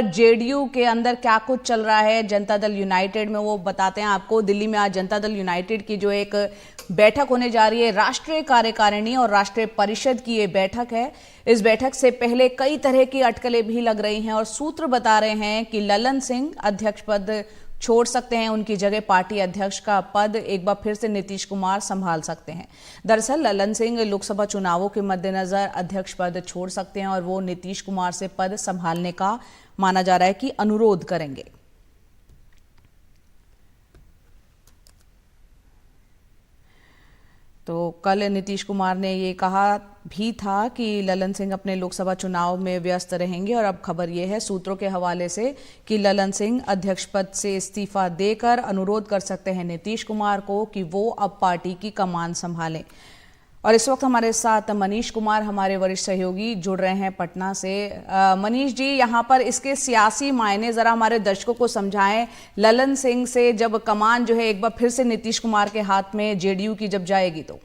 JDU के अंदर क्या कुछ चल रहा है जनता दल यूनाइटेड में, वो बताते हैं आपको। दिल्ली में आज जनता दल यूनाइटेड की जो एक बैठक होने जा रही है, राष्ट्रीय कार्यकारिणी और राष्ट्रीय परिषद की ये बैठक है। इस बैठक से पहले कई तरह की अटकलें भी लग रही हैं और सूत्र बता रहे हैं कि ललन सिंह अध्यक्ष पद छोड़ सकते हैं, उनकी जगह पार्टी अध्यक्ष का पद एक बार फिर से नीतीश कुमार संभाल सकते हैं। दरअसल ललन सिंह लोकसभा चुनावों के मद्देनजर अध्यक्ष पद छोड़ सकते हैं और वो नीतीश कुमार से पद संभालने का माना जा रहा है कि अनुरोध करेंगे। तो कल नीतीश कुमार ने ये कहा भी था कि ललन सिंह अपने लोकसभा चुनाव में व्यस्त रहेंगे और अब खबर ये है सूत्रों के हवाले से कि ललन सिंह अध्यक्ष पद से इस्तीफा देकर अनुरोध कर सकते हैं नीतीश कुमार को कि वो अब पार्टी की कमान संभालें। और इस वक्त हमारे साथ मनीष कुमार, हमारे वरिष्ठ सहयोगी, जुड़ रहे हैं पटना से। मनीष जी, यहाँ पर इसके सियासी मायने जरा हमारे दर्शकों को समझाएं। ललन सिंह से जब कमान जो है एक बार फिर से नीतीश कुमार के हाथ में जेडीयू की जब जाएगी तो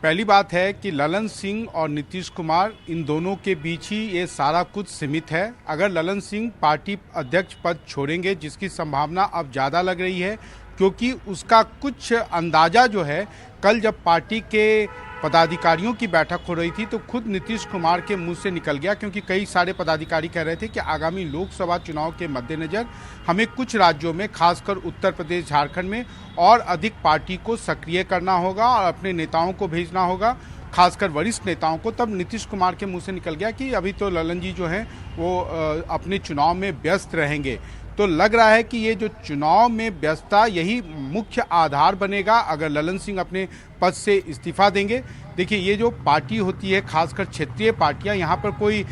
पहली बात है कि ललन सिंह और नीतीश कुमार इन दोनों के बीच ही ये सारा कुछ सीमित है। अगर ललन सिंह पार्टी अध्यक्ष पद छोड़ेंगे, जिसकी संभावना अब ज़्यादा लग रही है, क्योंकि उसका कुछ अंदाज़ा जो है, कल जब पार्टी के पदाधिकारियों की बैठक हो रही थी तो खुद नीतीश कुमार के मुंह से निकल गया, क्योंकि कई सारे पदाधिकारी कह रहे थे कि आगामी लोकसभा चुनाव के मद्देनज़र हमें कुछ राज्यों में, खासकर उत्तर प्रदेश, झारखंड में और अधिक पार्टी को सक्रिय करना होगा और अपने नेताओं को भेजना होगा, खासकर वरिष्ठ नेताओं को। तब नीतीश कुमार के मुंह से निकल गया कि अभी तो ललन जी जो हैं वो अपने चुनाव में व्यस्त रहेंगे। तो लग रहा है कि ये जो चुनाव में व्यस्तता यही मुख्य आधार बनेगा अगर ललन सिंह अपने पद से इस्तीफा देंगे। देखिए, ये जो पार्टी होती है, खासकर क्षेत्रीय पार्टियां, यहाँ पर कोई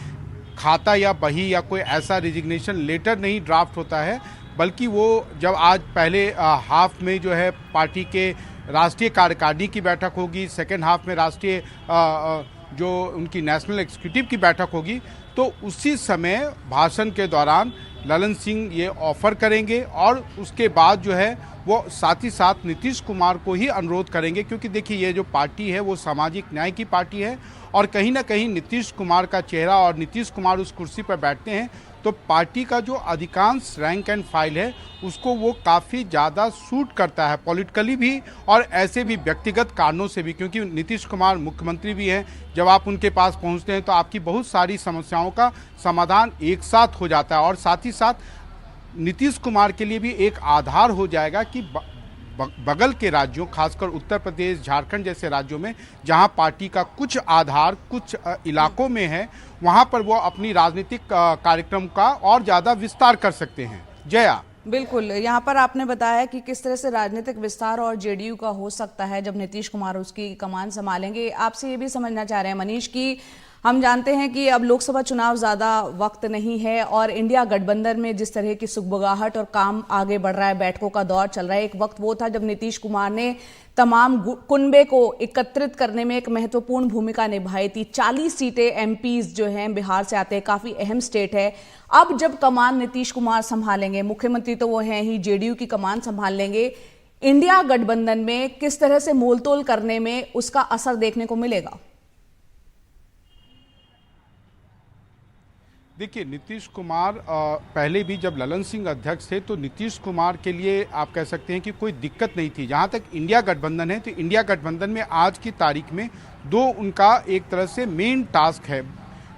खाता या बही या कोई ऐसा रिजिग्नेशन लेटर नहीं ड्राफ्ट होता है, बल्कि वो जब आज पहले हाफ में जो है पार्टी के राष्ट्रीय कार्यकारिणी की बैठक होगी, सेकेंड हाफ में राष्ट्रीय जो उनकी नेशनल एग्जीक्यूटिव की बैठक होगी, तो उसी समय भाषण के दौरान ललन सिंह ये ऑफर करेंगे और उसके बाद जो है वो साथ ही साथ नीतीश कुमार को ही अनुरोध करेंगे, क्योंकि देखिए ये जो पार्टी है वो सामाजिक न्याय की पार्टी है और कहीं ना कहीं नीतीश कुमार का चेहरा, और नीतीश कुमार उस कुर्सी पर बैठते हैं तो पार्टी का जो अधिकांश रैंक एंड फाइल है उसको वो काफ़ी ज़्यादा सूट करता है, पॉलिटिकली भी और ऐसे भी व्यक्तिगत कारणों से भी, क्योंकि नीतीश कुमार मुख्यमंत्री भी हैं। जब आप उनके पास पहुंचते हैं तो आपकी बहुत सारी समस्याओं का समाधान एक साथ हो जाता है और साथ ही साथ नीतीश कुमार के लिए भी एक आधार हो जाएगा कि बगल के राज्यों, खासकर उत्तर प्रदेश, झारखंड जैसे राज्यों में जहां पार्टी का कुछ आधार कुछ इलाकों में है, वहां पर वो अपनी राजनीतिक कार्यक्रम का और ज़्यादा विस्तार कर सकते हैं। जया, बिल्कुल, यहाँ पर आपने बताया कि किस तरह से राजनीतिक विस्तार और जेडीयू का हो सकता है जब नीतीश कुमार उसकी कमान संभालेंगे। आपसे ये भी समझना चाह रहे हैं मनीष कि हम जानते हैं कि अब लोकसभा चुनाव ज़्यादा वक्त नहीं है और इंडिया गठबंधन में जिस तरह की सुगबुगाहट और काम आगे बढ़ रहा है, बैठकों का दौर चल रहा है। एक वक्त वो था जब नीतीश कुमार ने तमाम कुनबे को एकत्रित करने में एक महत्वपूर्ण भूमिका निभाई थी। 40 सीटें एमपीज जो हैं बिहार से आते हैं, काफ़ी अहम स्टेट है। अब जब कमान नीतीश कुमार संभालेंगे, मुख्यमंत्री तो वो हैं ही, जेडीयू की कमान संभाल लेंगे, इंडिया गठबंधन में किस तरह से मोलतोल करने में उसका असर देखने को मिलेगा? देखिए, नीतीश कुमार पहले भी जब ललन सिंह अध्यक्ष थे तो नीतीश कुमार के लिए आप कह सकते हैं कि कोई दिक्कत नहीं थी। जहां तक इंडिया गठबंधन है तो इंडिया गठबंधन में आज की तारीख में दो उनका एक तरह से मेन टास्क है,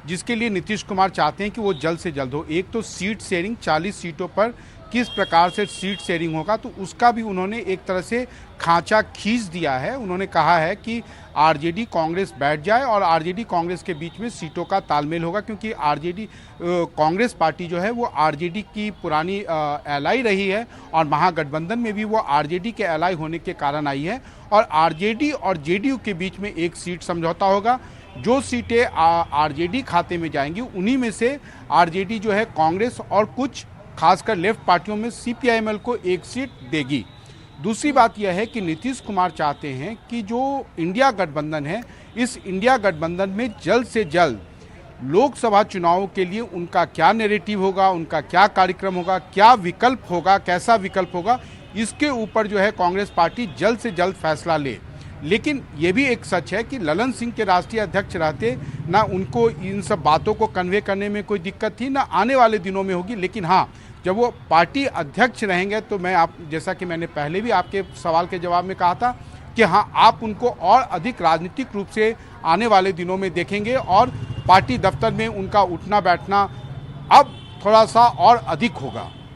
जिसके लिए नीतीश कुमार चाहते हैं कि वो जल्द से जल्द हो। एक तो सीट शेयरिंग, 40 सीटों पर किस प्रकार से सीट शेयरिंग होगा, तो उसका भी उन्होंने एक तरह से खांचा खींच दिया है। उन्होंने कहा है कि आरजेडी कांग्रेस बैठ जाए और आरजेडी कांग्रेस के बीच में सीटों का तालमेल होगा, क्योंकि आरजेडी कांग्रेस पार्टी जो है वो आरजेडी की पुरानी एलाई रही है और महागठबंधन में भी वो आरजेडी के एलाई होने के कारण आई है और आरजेडी और जेडीयू के बीच में एक सीट समझौता होगा। जो सीटें आरजेडी खाते में जाएंगी उन्हीं में से आरजेडी जो है कांग्रेस और कुछ खासकर लेफ्ट पार्टियों में सीपीआईएमएल को एक सीट देगी। दूसरी बात यह है कि नीतीश कुमार चाहते हैं कि जो इंडिया गठबंधन है, इस इंडिया गठबंधन में जल्द से जल्द लोकसभा चुनावों के लिए उनका क्या नैरेटिव होगा, उनका क्या कार्यक्रम होगा, क्या विकल्प होगा, कैसा विकल्प होगा, इसके ऊपर जो है कांग्रेस पार्टी जल्द से जल्द फैसला ले। लेकिन ये भी एक सच है कि ललन सिंह के राष्ट्रीय अध्यक्ष रहते ना उनको इन सब बातों को कन्वे करने में कोई दिक्कत थी, ना आने वाले दिनों में होगी। लेकिन हाँ, जब वो पार्टी अध्यक्ष रहेंगे तो मैं आप जैसा कि मैंने पहले भी आपके सवाल के जवाब में कहा था कि हाँ, आप उनको और अधिक राजनीतिक रूप से आने वाले दिनों में देखेंगे और पार्टी दफ्तर में उनका उठना बैठना अब थोड़ा सा और अधिक होगा।